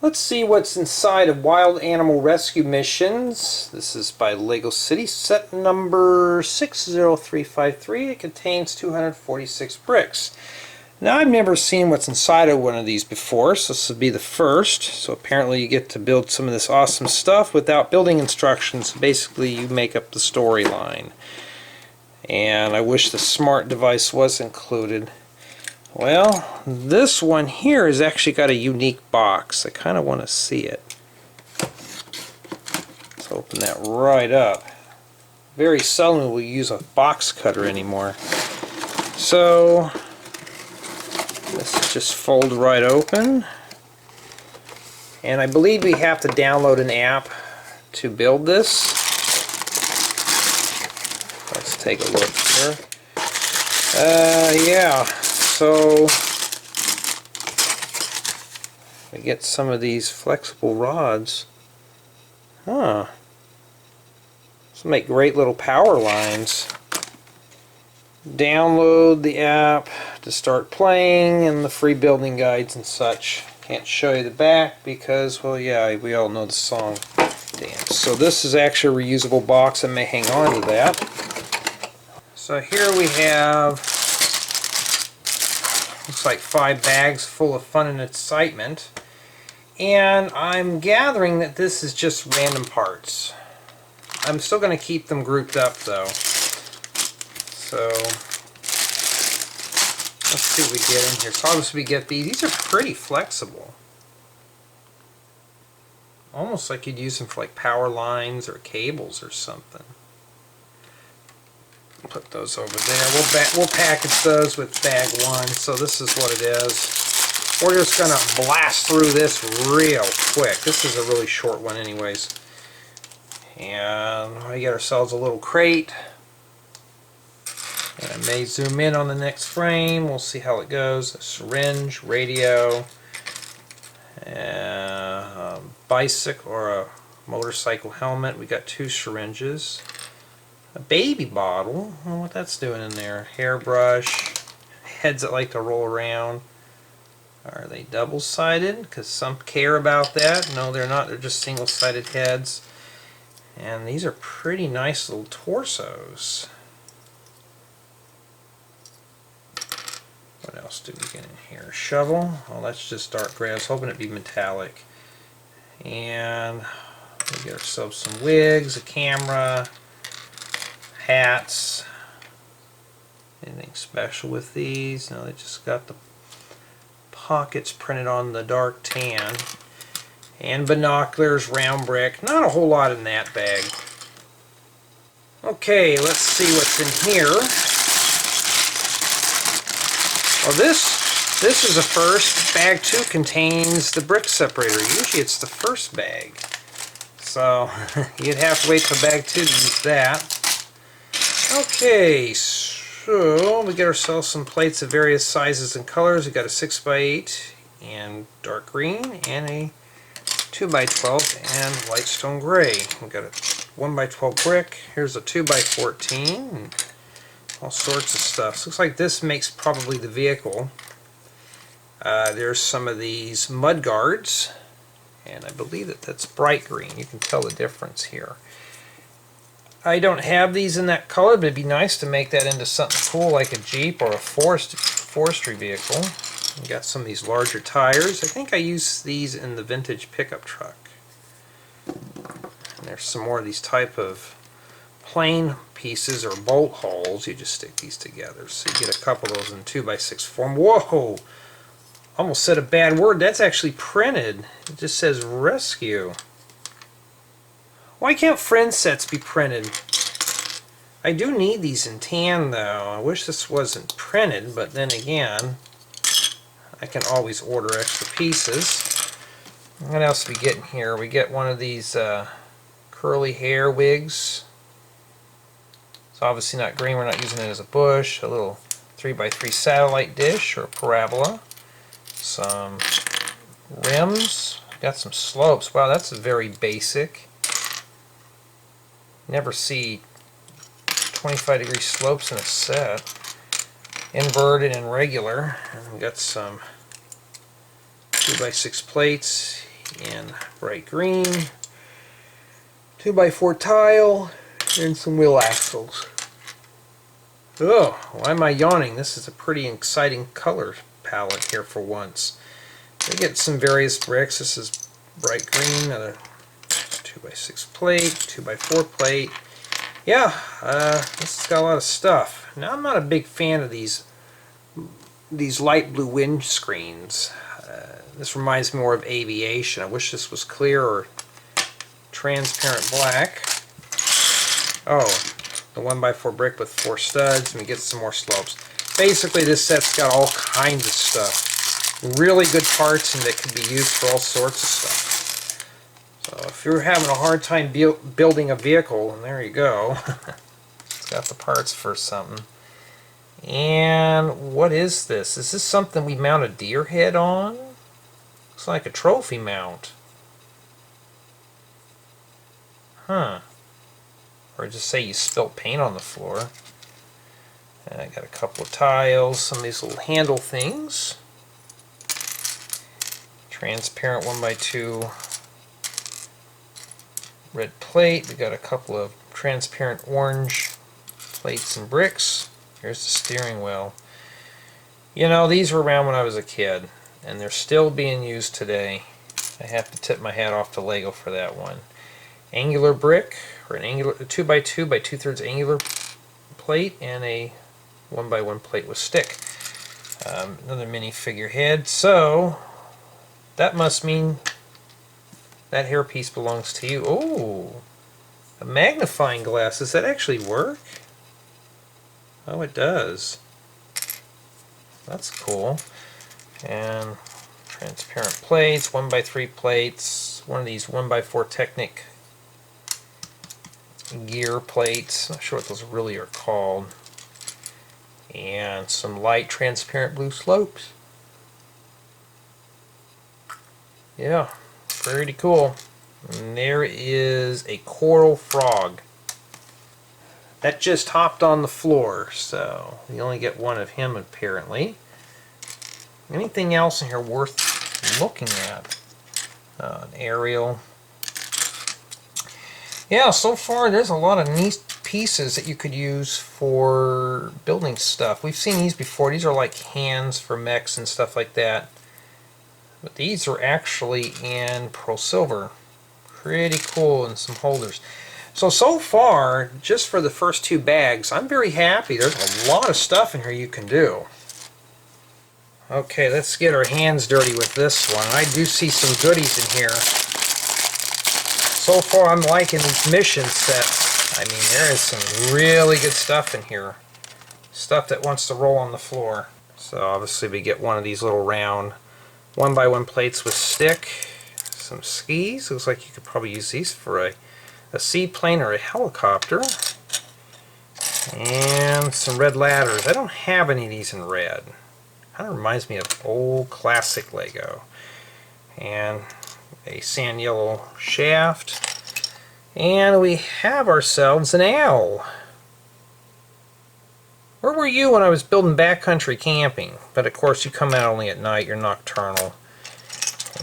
Let's see what's inside of Wild Animal Rescue Missions. This is by Lego City, set number 60353. It contains 246 bricks. Now, I've never seen what's inside of one of these before, so this would be the first. So apparently you get to build some of this awesome stuff without building instructions. Basically, you make up the storyline. And I wish the smart device was included. Well, this one here has actually got a unique box. I kind of want to see it. Let's open that right up. Very seldom will we use a box cutter anymore. So, this just fold right open. And I believe we have to download an app to build this. Let's take a look here. Yeah. So we get some of these flexible rods. Huh. This will make great little power lines. Download the app to start playing and the free building guides and such. Can't show you the back because, well, yeah, we all know the song dance. So this is actually a reusable box. I may hang on to that. So here we have, looks like 5 bags full of fun and excitement. And I'm gathering that this is just random parts. I'm still going to keep them grouped up though. So let's see what we get in here. So obviously we get these. These are pretty flexible. Almost like you'd use them for like power lines or cables or something. Put those over there. We'll package those with bag 1. So this is what it is. We're just going to blast through this real quick. This is a really short one anyways. And we get ourselves a little crate. And I may zoom in on the next frame. We'll see how it goes. A syringe, radio, a bicycle or a motorcycle helmet. We got 2 syringes. A baby bottle. I don't know what that's doing in there. Hairbrush. Heads that like to roll around. Are they double-sided? Because some care about that. No, they're not. They're just single-sided heads. And these are pretty nice little torsos. What else do we get in here? Shovel. Oh, that's just dark gray. I was hoping it'd be metallic. And we get ourselves some wigs, a camera, hats. Anything special with these? No, they just got the pockets printed on the dark tan. And binoculars, round brick. Not a whole lot in that bag. Okay, let's see what's in here. Well, this is a first. Bag 2 contains the brick separator. Usually it's the first bag. So you'd have to wait for bag 2 to use that. Okay, so we get ourselves some plates of various sizes and colors. We got a 6x8 and dark green and a 2x12 and light stone gray. We got a 1x12 brick. Here's a 2x14 and all sorts of stuff. Looks like this makes probably the vehicle. There's some of these mud guards, and I believe that's bright green. You can tell the difference here. I don't have these in that color, but it'd be nice to make that into something cool like a Jeep or a forestry vehicle. We got some of these larger tires. I think I used these in the vintage pickup truck. And there's some more of these type of plain pieces or bolt holes. You just stick these together. So you get a couple of those in 2x6 form. Whoa! Almost said a bad word. That's actually printed. It just says rescue. Why can't friend sets be printed? I do need these in tan though. I wish this wasn't printed, but then again, I can always order extra pieces. What else do we get in here? We get one of these curly hair wigs. It's obviously not green, we're not using it as a bush. A little 3x3 satellite dish or parabola. Some rims. Got some slopes. Wow, that's very basic. Never see 25-degree slopes in a set. Inverted and regular. And we got some 2x6 plates. in bright green, 2x4 tile, and some wheel axles. Oh, why am I yawning? This is a pretty exciting color palette here for once. We get some various bricks. This is bright green, another 2x6 plate, 2x4 plate. Yeah, this has got a lot of stuff. Now, I'm not a big fan of these light blue wind screens. This reminds me more of aviation. I wish this was clear or transparent black. Oh, the 1x4 brick with 4 studs, and we get some more slopes. Basically, this set's got all kinds of stuff. Really good parts, and that can be used for all sorts of stuff. So if you're having a hard time building a vehicle, and there you go. It's got the parts for something. And what is this? Is this something we mount a deer head on? Looks like a trophy mount. Huh. Or just say you spilt paint on the floor. And I got a couple of tiles, some of these little handle things. Transparent 1x2 red plate. We got a couple of transparent orange plates and bricks. Here's the steering wheel. You know, these were around when I was a kid, and they're still being used today. I have to tip my hat off to Lego for that one. Angular brick, or an angular 2x2 by 2/3 angular plate, and a 1x1 plate with stick. Another mini figurehead. So that must mean that hairpiece belongs to you. Oh, a magnifying glass. Does that actually work? Oh, it does. That's cool. And transparent plates, 1x3 plates, one of these 1x4 Technic gear plates. Not sure what those really are called. And some light transparent blue slopes. Yeah, pretty cool. And there is a coral frog. That just hopped on the floor, so you only get one of him apparently. Anything else in here worth looking at? An aerial. Yeah, so far there's a lot of neat pieces that you could use for building stuff. We've seen these before. These are like hands for mechs and stuff like that. But these are actually in pearl silver. Pretty cool, and some holders. So far, just for the first 2 bags, I'm very happy. There's a lot of stuff in here you can do. Okay, let's get our hands dirty with this one. I do see some goodies in here. So far, I'm liking these mission sets. I mean, there is some really good stuff in here. Stuff that wants to roll on the floor. So obviously we get one of these little round 1x1 plates with stick. Some skis. Looks like you could probably use these for a seaplane or a helicopter. And some red ladders. I don't have any of these in red. Kind of reminds me of old classic Lego. And a sand yellow shaft. And we have ourselves an owl. Where were you when I was building backcountry camping? But of course you come out only at night, you're nocturnal.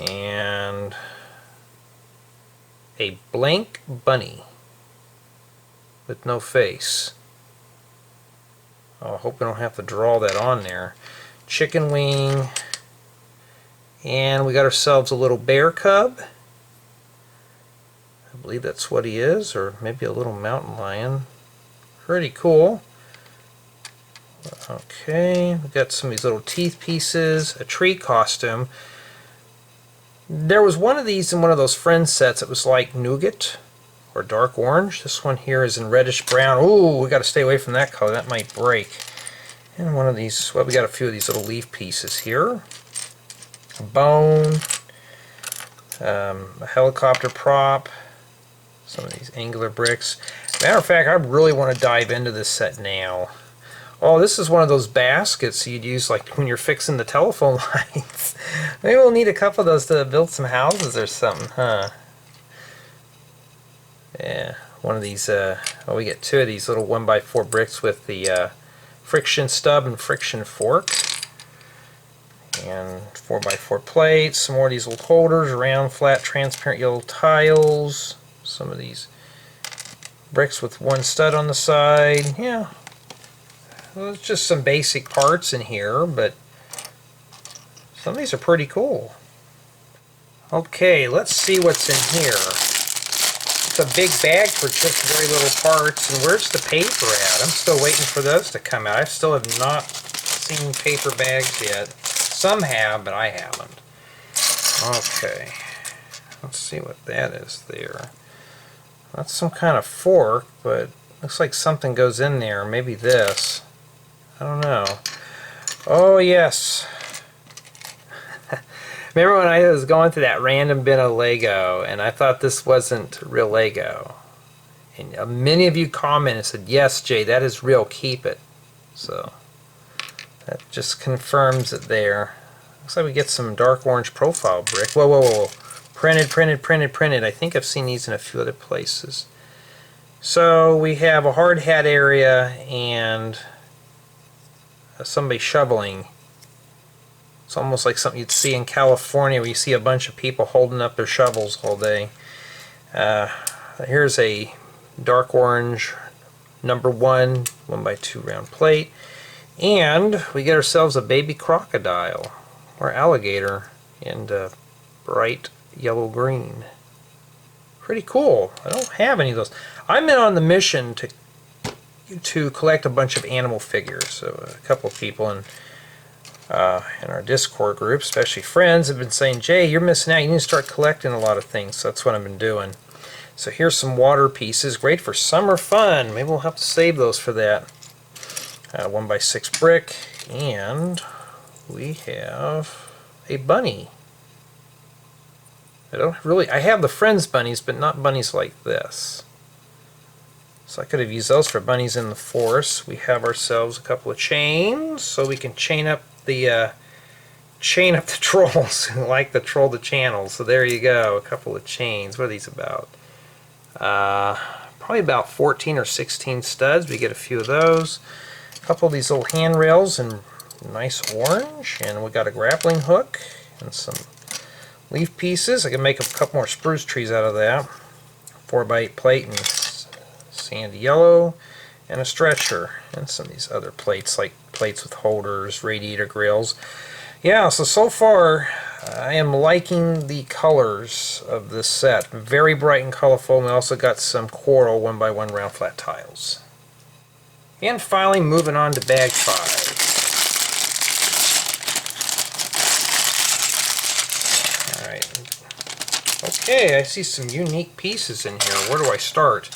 And a blank bunny with no face. Oh, I hope we don't have to draw that on there. Chicken wing. And we got ourselves a little bear cub. I believe that's what he is, or maybe a little mountain lion. Pretty cool. Okay, we got some of these little teeth pieces, a tree costume. There was one of these in one of those Friends sets. It was like nougat or dark orange. This one here is in reddish brown. Ooh, we got to stay away from that color. That might break. And one of these, well, we got a few of these little leaf pieces here. A bone, a helicopter prop, some of these angular bricks. Matter of fact, I really want to dive into this set now. Oh, this is one of those baskets you'd use like when you're fixing the telephone lines. Maybe we'll need a couple of those to build some houses or something, huh? Yeah, one of these, well, we get 2 of these little 1x4 bricks with the friction stub and friction fork. And 4x4 plates, some more of these little holders, round, flat, transparent yellow tiles, some of these bricks with one stud on the side. Yeah, well, it's just some basic parts in here, but some of these are pretty cool. Okay, let's see what's in here. It's a big bag for just very little parts. And where's the paper at? I'm still waiting for those to come out. I still have not seen paper bags yet. Some have, but I haven't. Okay, let's see what that is there. That's some kind of fork, but looks like something goes in there. Maybe this. I don't know. Oh, yes. Remember when I was going through that random bin of Lego and I thought this wasn't real Lego? And many of you commented and said, yes, Jay, that is real, keep it. So that just confirms it there. Looks like we get some dark orange profile brick. Whoa, whoa, whoa. Printed, printed, printed, printed. I think I've seen these in a few other places. So we have a hard hat area and somebody shoveling. It's almost like something you'd see in California where you see a bunch of people holding up their shovels all day. Here's a dark orange number 1x2 round plate. And we get ourselves a baby crocodile or alligator in bright yellow green. Pretty cool. I don't have any of those. I'm in on the mission to collect a bunch of animal figures. So a couple of people in our Discord group, especially friends, have been saying, Jay, you're missing out. You need to start collecting a lot of things. So that's what I've been doing. So here's some water pieces. Great for summer fun. Maybe we'll have to save those for that. 1x6 brick. And we have a bunny. I have the Friends bunnies, but not bunnies like this. So I could have used those for bunnies in the forest. We have ourselves a couple of chains, so we can chain up the trolls who like to troll the channel. So there you go, a couple of chains. What are these about? Probably about 14 or 16 studs. We get a few of those. A couple of these little handrails in nice orange, and we got a grappling hook and some leaf pieces. I can make a couple more spruce trees out of that. 4x8 plate and sandy yellow, and a stretcher, and some of these other plates like plates with holders, radiator grills. Yeah, so far I am liking the colors of this set. Very bright and colorful, and we also got some coral 1x1 round flat tiles. And finally, moving on to bag 5. Okay, I see some unique pieces in here. Where do I start?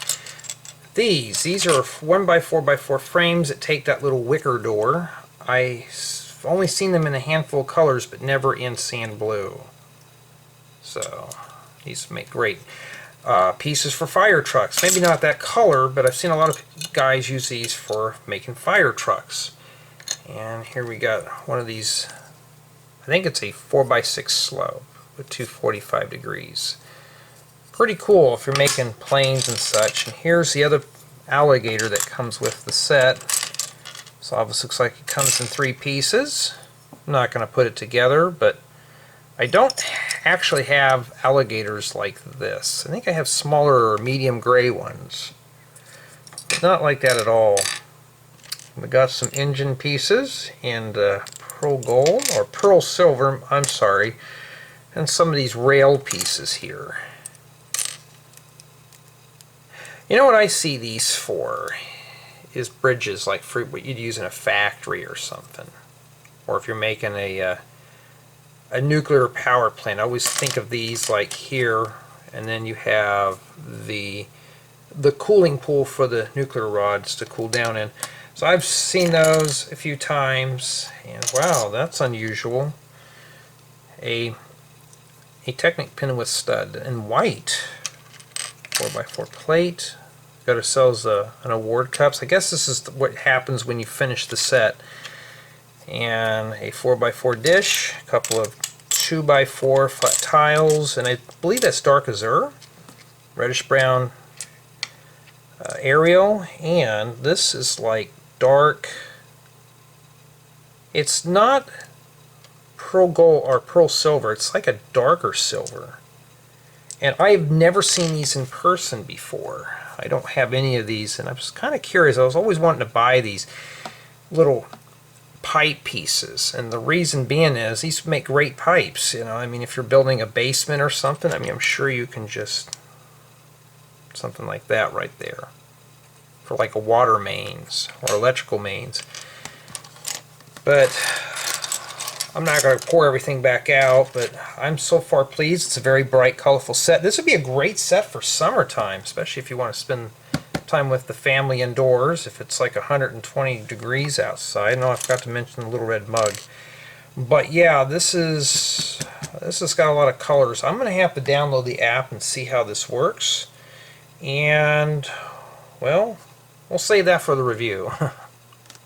These are 1x4x4 frames that take that little wicker door. I've only seen them in a handful of colors, but never in sand blue. So these make great pieces for fire trucks. Maybe not that color, but I've seen a lot of guys use these for making fire trucks. And here we got one of these. I think it's a 4x6 slope with 245 degrees. Pretty cool if you're making planes and such. And here's the other alligator that comes with the set. So obviously looks like it comes in 3 pieces. I'm not going to put it together, but I don't actually have alligators like this. I think I have smaller or medium gray ones. Not like that at all. We got some engine pieces and pearl gold, or pearl silver, I'm sorry, and some of these rail pieces here. You know what I see these for is bridges, like for what you'd use in a factory or something. Or if you're making a nuclear power plant. I always think of these like here, and then you have the cooling pool for the nuclear rods to cool down in. So I've seen those a few times, and wow, that's unusual. A Technic pin with stud in white, 4x4 plate. Got ourselves an award cups. I guess this is what happens when you finish the set. And a 4x4 dish, a couple of 2x4 flat tiles, and I believe that's dark azure, reddish brown aerial, and this is like dark. It's not pearl gold or pearl silver. It's like a darker silver. And I've never seen these in person before. I don't have any of these, and I was kind of curious. I was always wanting to buy these little pipe pieces, and the reason being is these make great pipes. You know, I mean, if you're building a basement or something, I mean, I'm sure you can just something like that right there for like a water mains or electrical mains. But I'm not going to pour everything back out, but I'm so far pleased. It's a very bright, colorful set. This would be a great set for summertime, especially if you want to spend time with the family indoors, if it's like 120 degrees outside. No, I forgot to mention the little red mug. But yeah, this has got a lot of colors. I'm going to have to download the app and see how this works. And, well, we'll save that for the review.